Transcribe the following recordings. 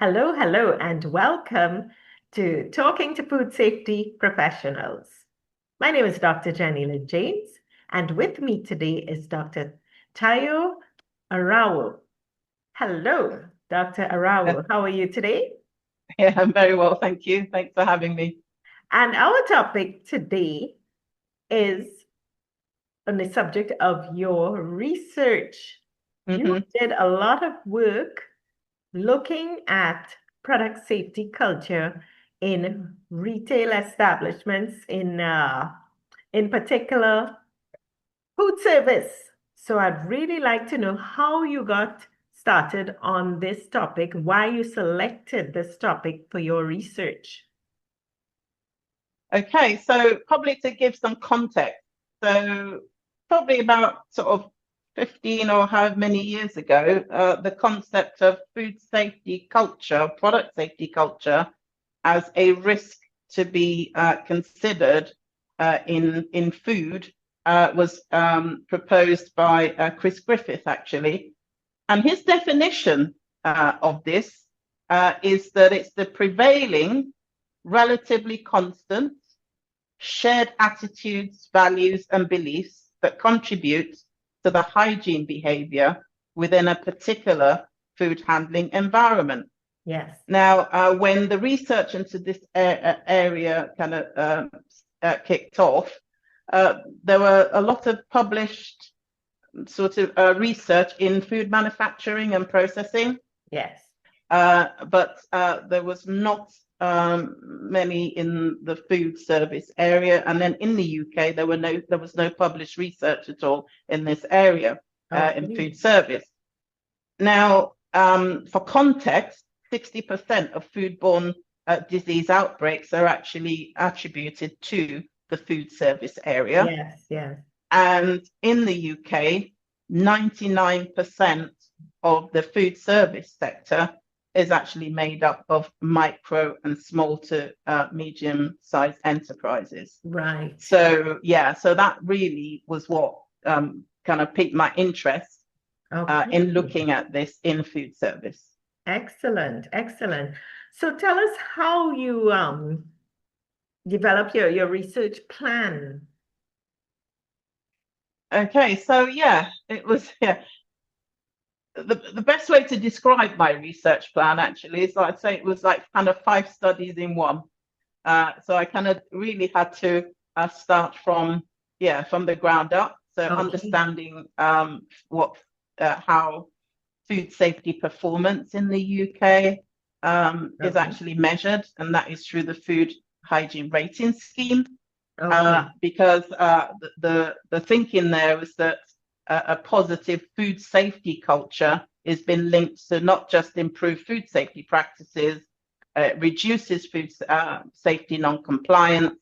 Hello, hello, and welcome to Talking to Food Safety Professionals. My name is Dr. Jennylynd James, and with me today is Dr. Tayo Irawo. Hello, Dr. Arawo. How are you today? Yeah, I'm very well, thank you. Thanks for having me. And our topic today is on the subject of your research. You Hmm. did a lot of work looking at product safety culture in retail establishments, in particular food service. So I'd really like to know how you got started on this topic, why you selected this topic for your research. Okay, so probably to give some context. So probably about sort of 15 or however many years ago, the concept of food safety culture, product safety culture, as a risk to be considered in food was proposed by Chris Griffith, actually. And his definition of this is that it's the prevailing, relatively constant, shared attitudes, values, and beliefs that contribute to the hygiene behavior within a particular food handling environment. Yes. Now, when the research into this area kind of kicked off, there were a lot of published sort of research in food manufacturing and processing, Yes. but there was not many in the food service area. And then in the UK, there was no published research at all in this area in Okay. food service. Now, for context, 60% of foodborne disease outbreaks are actually attributed to the food service area. Yes, yes. And in the UK, 99% of the food service sector is actually made up of micro and small to medium-sized enterprises. Right. So, yeah, so that really was what kind of piqued my interest Okay. in looking at this in food service. Excellent, excellent. So tell us how you develop your research plan. Okay, so yeah, it was the best way to describe my research plan actually is I'd say it was like kind of five studies in one. So I kind of really had to start from the ground up. So Okay. understanding what how food safety performance in the UK is Okay. actually measured, and that is through the food hygiene rating scheme. Okay. Because the thinking there was that a positive food safety culture has been linked to not just improved food safety practices, reduces food safety non-compliance,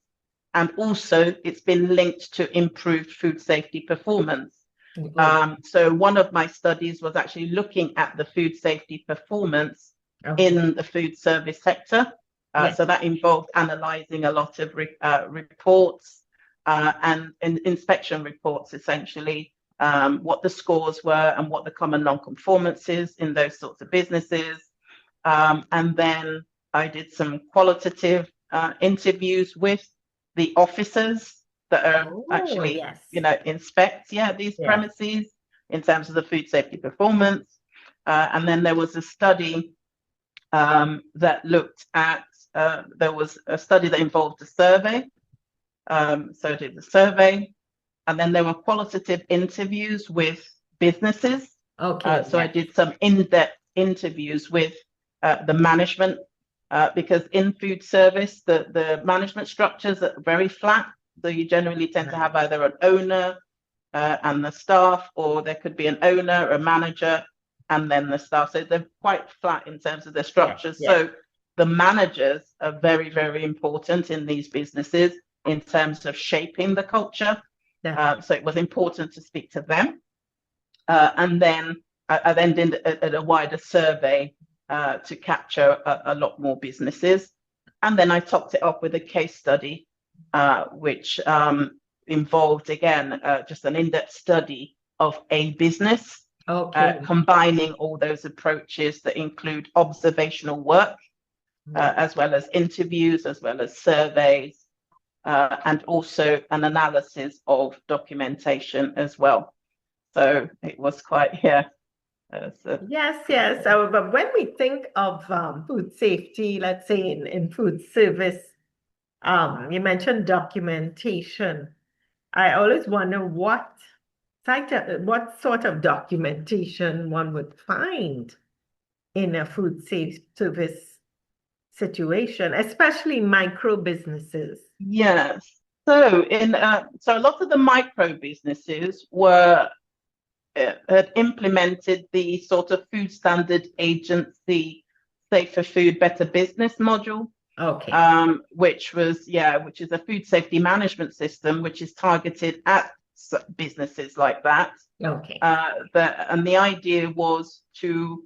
and also it's been linked to improved food safety performance. Good. So one of my studies was actually looking at the food safety performance Okay. in the food service sector. Yes. So that involved analyzing a lot of reports and inspection reports, essentially, what the scores were and what the common non-conformances in those sorts of businesses. And then I did some qualitative interviews with the officers that are Oh, actually, yes. inspect, these Yes. premises in terms of the food safety performance. And then there was a study that looked at, there was a study that involved a survey. So I did the survey, and then there were qualitative interviews with businesses. Okay. So I Yes. did some in-depth interviews with the management, because in food service, the management structures are very flat. So you generally tend to Right. have either an owner and the staff, or there could be an owner, a manager, and then the staff. So they're quite flat in terms of their Yes. structures. Yes. So the managers are very, very important in these businesses in terms of shaping the culture. Definitely. So it was important to speak to them. And then I then did a wider survey to capture a lot more businesses. And then I topped it off with a case study, which involved, again, just an in-depth study of a business. Okay. combining all those approaches that include observational work, as well as interviews, as well as surveys, and also an analysis of documentation as well. So it was quite, Yes, yes. But when we think of food safety, let's say in food service, you mentioned documentation. I always wonder what sort of documentation one would find in a food safe service situation, especially micro businesses. yes. So so a lot of the micro businesses had implemented the sort of Food Standard Agency Safer Food, Better Business module, Okay. which is a food safety management system, which is targeted at businesses like that. Okay. And the idea was to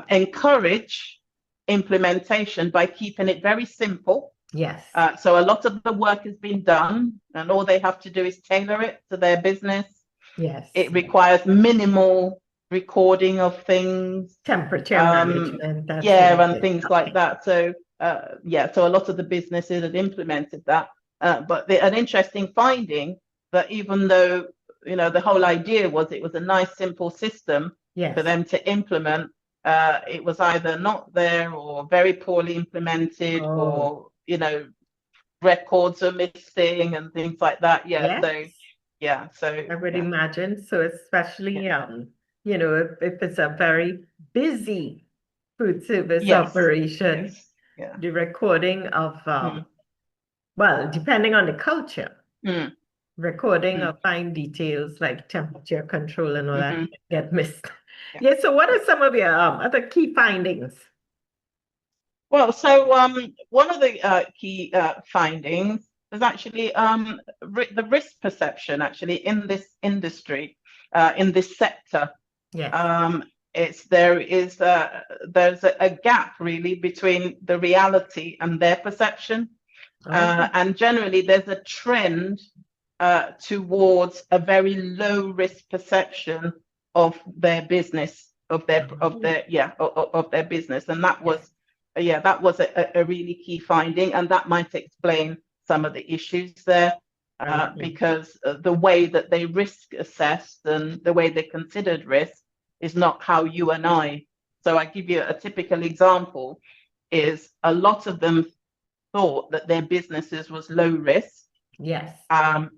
encourage implementation by keeping it very simple. Yes. So a lot of the work has been done, and all they have to do is tailor it to their business. Yes. It requires minimal recording of things, temperature management, and things like that. So so a lot of the businesses had implemented that. But an interesting finding that even though the whole idea was it was a nice simple system for them to implement, it was either not there or very poorly implemented, or records are missing and things like that. So I would imagine. So especially if it's a very busy food service operation, the recording of well, depending on the culture, recording of fine details like temperature control and all that get missed. So what are some of your other key findings? Well, so one of the key findings is actually the risk perception actually in this industry, in this sector. There's a gap really between the reality and their perception. And generally there's a trend towards a very low risk perception of their business, of their business. And that was a really key finding, and that might explain some of the issues there, because the way that they risk assessed and the way they considered risk is not how you and I. So I give you a typical example is a lot of them thought that their businesses was low risk. Yes.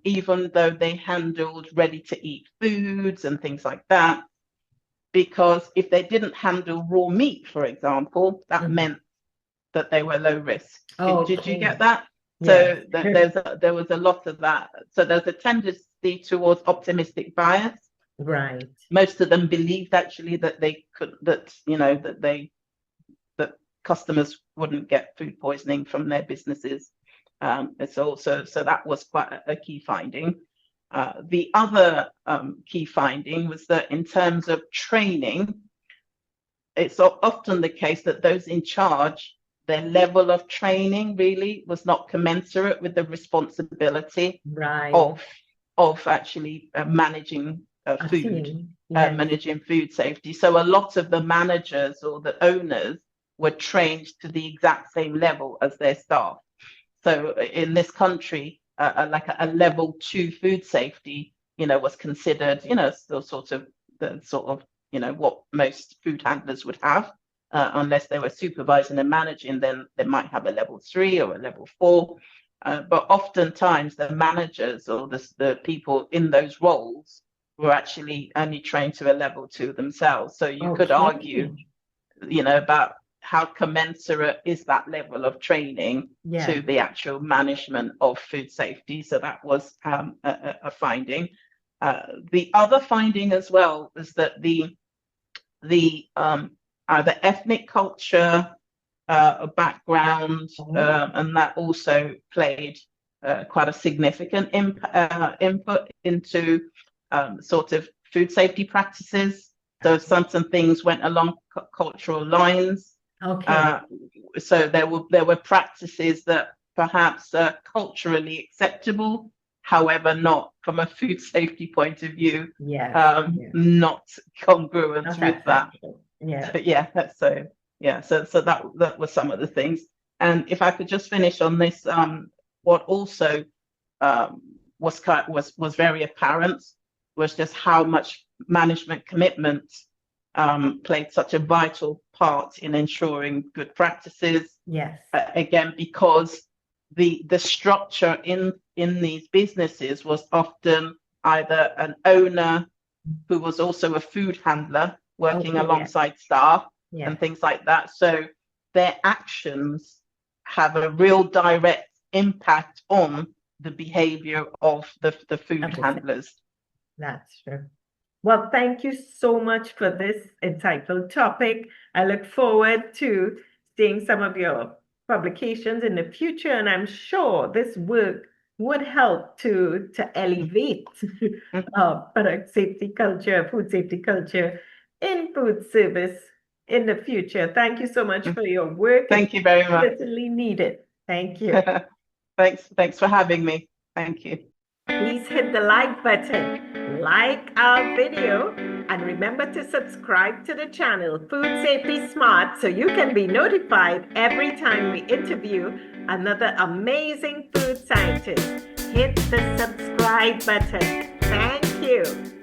Even though they handled ready to eat foods and things like that, because if they didn't handle raw meat, for example, that meant that they were low risk. Did you get that? So there was a lot of that. So there's a tendency towards optimistic bias. Right. Most of them believed actually that that customers wouldn't get food poisoning from their businesses. So that was quite a key finding. The other key finding was that in terms of training, it's often the case that those in charge, their level of training really was not commensurate with the responsibility of actually managing food, managing food safety. So a lot of the managers or the owners were trained to the exact same level as their staff. So in this country, like a level 2 food safety, was considered, what most food handlers would have, unless they were supervising and managing, then they might have a level 3 or a level 4. But oftentimes the managers or the people in those roles were actually only trained to a level 2 themselves. So you could argue, about how commensurate is that level of training to the actual management of food safety. So that was a finding. The other finding as well was that the ethnic culture background, and that also played quite a significant input into sort of food safety practices. So some things went along cultural lines. So there were practices that perhaps are culturally acceptable. however, not from a food safety point of view, Yes. not congruent Not with that. acceptable. Yeah. But yeah, so that was some of the things. And if I could just finish on this, what also was very apparent was just how much management commitment played such a vital part in ensuring good practices. Yes. Again, because the structure in these businesses was often either an owner who was also a food handler working alongside staff and things like that. So their actions have a real direct impact on the behavior of the food handlers. That's true. Well, thank you so much for this insightful topic. I look forward to seeing some of your publications in the future, and I'm sure this work would help to elevate product safety culture, food safety culture in food service in the future. Thank you so much for your work. Thank you very much. Certainly needed. Thank you. Thanks for having me. Thank you. Please hit the like button, like our video, and remember to subscribe to the channel Food Safety Smart so you can be notified every time we interview another amazing food scientist. Hit the subscribe button. Thank you.